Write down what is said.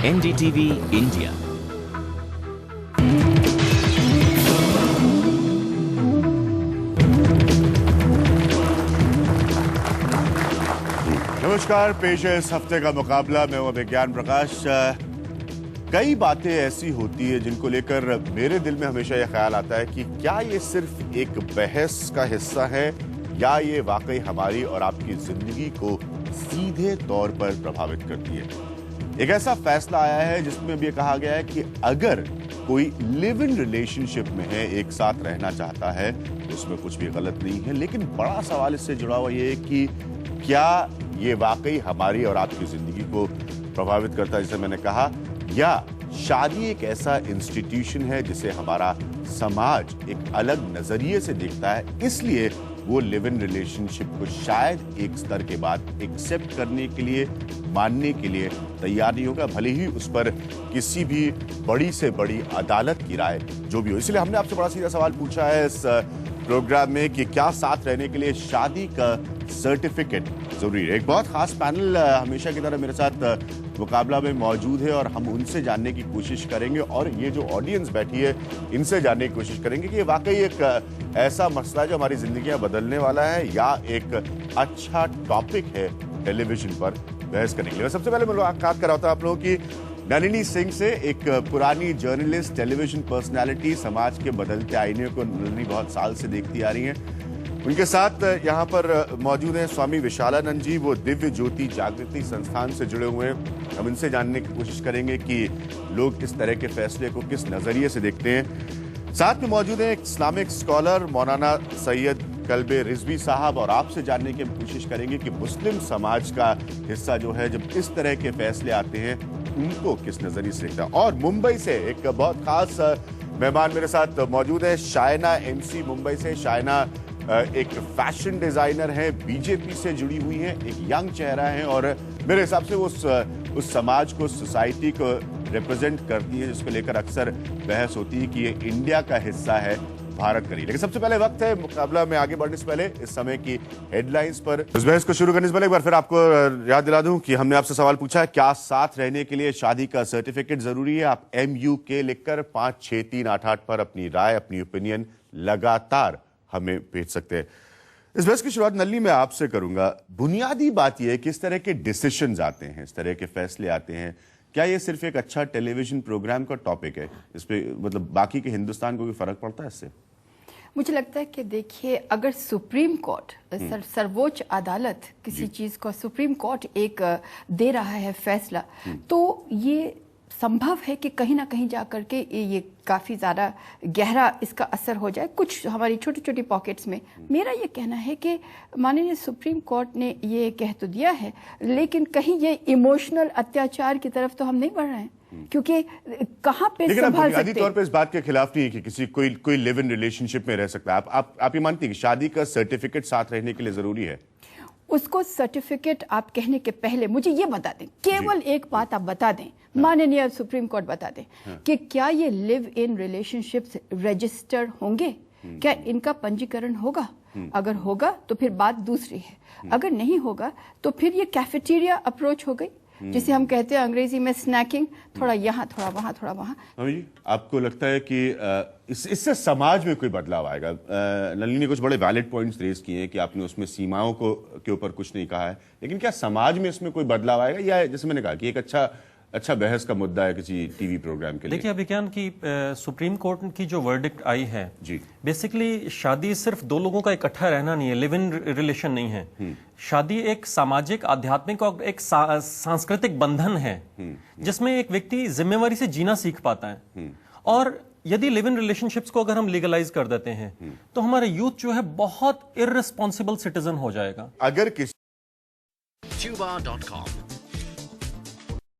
NDTV India। नमस्कार, पेश है इस हफ्ते का मुकाबला। मैं हूं विज्ञान प्रकाश। कई बातें ऐसी होती है जिनको लेकर मेरे दिल में हमेशा यह ख्याल आता है कि क्या ये सिर्फ एक बहस का हिस्सा है या ये वाकई हमारी और आपकी जिंदगी को सीधे तौर पर प्रभावित करती है। एक ऐसा फैसला आया है जिसमें भी कहा गया है कि अगर कोई लिव इन रिलेशनशिप में है, एक साथ रहना चाहता है, तो उसमें कुछ भी गलत नहीं है। लेकिन बड़ा सवाल इससे जुड़ा हुआ ये है कि क्या ये वाकई हमारी और आपकी जिंदगी को प्रभावित करता है, जैसे मैंने कहा, या शादी एक ऐसा इंस्टीट्यूशन है जिसे हमारा समाज एक अलग नजरिए से देखता है, इसलिए वो लिव इन रिलेशनशिप को शायद एक स्तर के बाद एक्सेप्ट करने के लिए, मानने के लिए तैयार नहीं होगा, भले ही उस पर किसी भी बड़ी से बड़ी अदालत की राय जो भी हो। इसलिए हमने आपसे बड़ा सीधा सवाल पूछा है इस प्रोग्राम में कि क्या साथ रहने के लिए शादी का सर्टिफिकेट जरूरी है। एक बहुत खास पैनल हमेशा की तरह मेरे साथ मुकाबला में मौजूद है और हम उनसे जानने की कोशिश करेंगे, और ये जो ऑडियंस बैठी है इनसे जानने की कोशिश करेंगे कि ये वाकई एक ऐसा मसला है जो हमारी जिंदगियां बदलने वाला है या एक अच्छा टॉपिक है टेलीविजन पर बहस करने के लिए। सबसे पहले मुलाकात कराता हूं आप लोगों की नलिनी सिंह से, एक पुरानी जर्नलिस्ट, टेलीविजन पर्सनालिटी, समाज के बदलते आईने को नलिनी बहुत साल से देखती आ रही हैं। उनके साथ यहाँ पर मौजूद हैं स्वामी विशालानंद जी, वो दिव्य ज्योति जागृति संस्थान से जुड़े हुए हैं। हम इनसे जानने की कोशिश करेंगे कि लोग इस तरह के फैसले को किस नजरिए से देखते हैं। साथ में मौजूद हैं एक इस्लामिक स्कॉलर मौलाना सैयद कल्बे रिजवी साहब, और आपसे जानने की हम कोशिश करेंगे कि मुस्लिम समाज का हिस्सा जो है, जब इस तरह के फैसले आते हैं उनको किस नजरिए से देखता है। और मुंबई से एक बहुत खास मेहमान मेरे साथ मौजूद है, शायना एमसी मुंबई से। शायना एक फैशन डिजाइनर है, बीजेपी से जुड़ी हुई है, एक यंग चेहरा है और मेरे हिसाब से वो उस समाज को, सोसाइटी को रिप्रेजेंट करती है जिसको लेकर अक्सर बहस होती है कि ये इंडिया का हिस्सा है, भारत का नहीं। लेकिन सबसे पहले वक्त है मुकाबला में आगे बढ़ने से पहले इस समय की हेडलाइंस पर। इस बहस को शुरू करने से पहले एक बार फिर आपको याद दिला दूं कि हमने आपसे सवाल पूछा है, क्या साथ रहने के लिए शादी का सर्टिफिकेट जरूरी है। आप MUK लिखकर 56388 पर अपनी राय, अपनी ओपिनियन लगातार हमें भेज सकते हैं। इस बहस की शुरुआत नलिनी मैं आपसे करूंगा। बुनियादी बात यह है कि इस तरह के डिसीजंस आते हैं, इस तरह के फैसले आते हैं, क्या ये सिर्फ एक अच्छा टेलीविजन प्रोग्राम का टॉपिक है? इस पे मतलब बाकी के हिंदुस्तान को भी फर्क पड़ता है इससे? मुझे लगता है कि देखिए, अगर सुप्रीम कोर्ट, सर्वोच्च अदालत किसी चीज को, सुप्रीम कोर्ट एक दे रहा है फैसला, तो ये संभव है कि कहीं ना कहीं जाकर के ये काफी ज्यादा गहरा इसका असर हो जाए कुछ हमारी छोटी छोटी पॉकेट्स में। मेरा ये कहना है कि माननीय सुप्रीम कोर्ट ने ये कह तो दिया है, लेकिन कहीं ये इमोशनल अत्याचार की तरफ तो हम नहीं बढ़ रहे हैं, क्योंकि कहां पे संभाल सकते हैं। तौर पे इस बात के खिलाफ नहीं है कि किसी कोई लिव इन रिलेशनशिप में रह सकता है। आप ये मानती है कि शादी का सर्टिफिकेट साथ रहने के लिए जरूरी है? उसको सर्टिफिकेट आप कहने के पहले मुझे ये बता दें, केवल एक बात आप बता दें, माननीय सुप्रीम कोर्ट बता दें कि क्या ये लिव इन रिलेशनशिप्स रजिस्टर्ड होंगे, क्या इनका पंजीकरण होगा? अगर होगा तो फिर बात दूसरी है, अगर नहीं होगा तो फिर ये कैफेटेरिया अप्रोच हो गई, जिसे हम कहते हैं अंग्रेजी में स्नैकिंग, थोड़ा यहाँ थोड़ा वहां थोड़ा वहां। आपको लगता है कि इससे समाज में कोई बदलाव आएगा? नलिनी ने कुछ बड़े वैलिड पॉइंट्स रेज किए हैं कि आपने उसमें सीमाओं के ऊपर कुछ नहीं कहा है, लेकिन क्या समाज में इसमें कोई बदलाव आएगा, या जैसे मैंने कहा कि एक अच्छा बहस का मुद्दा है किसी टीवी प्रोग्राम के लिए? देखिए, विज्ञान की सुप्रीम कोर्ट की जो वर्डिक्ट आई है जी, बेसिकली शादी सिर्फ दो लोगों का इकट्ठा रहना नहीं है, लिव इन रिलेशन नहीं है। शादी एक सामाजिक, आध्यात्मिक और एक सांस्कृतिक बंधन है जिसमें एक व्यक्ति जिम्मेवारी से जीना सीख पाता है। और यदि लिव इन रिलेशनशिप्स को अगर हम लीगलाइज कर देते हैं तो हमारा यूथ जो है बहुत इररिस्पॉन्सिबल सिटीजन हो जाएगा। अगर किसी Tuba.com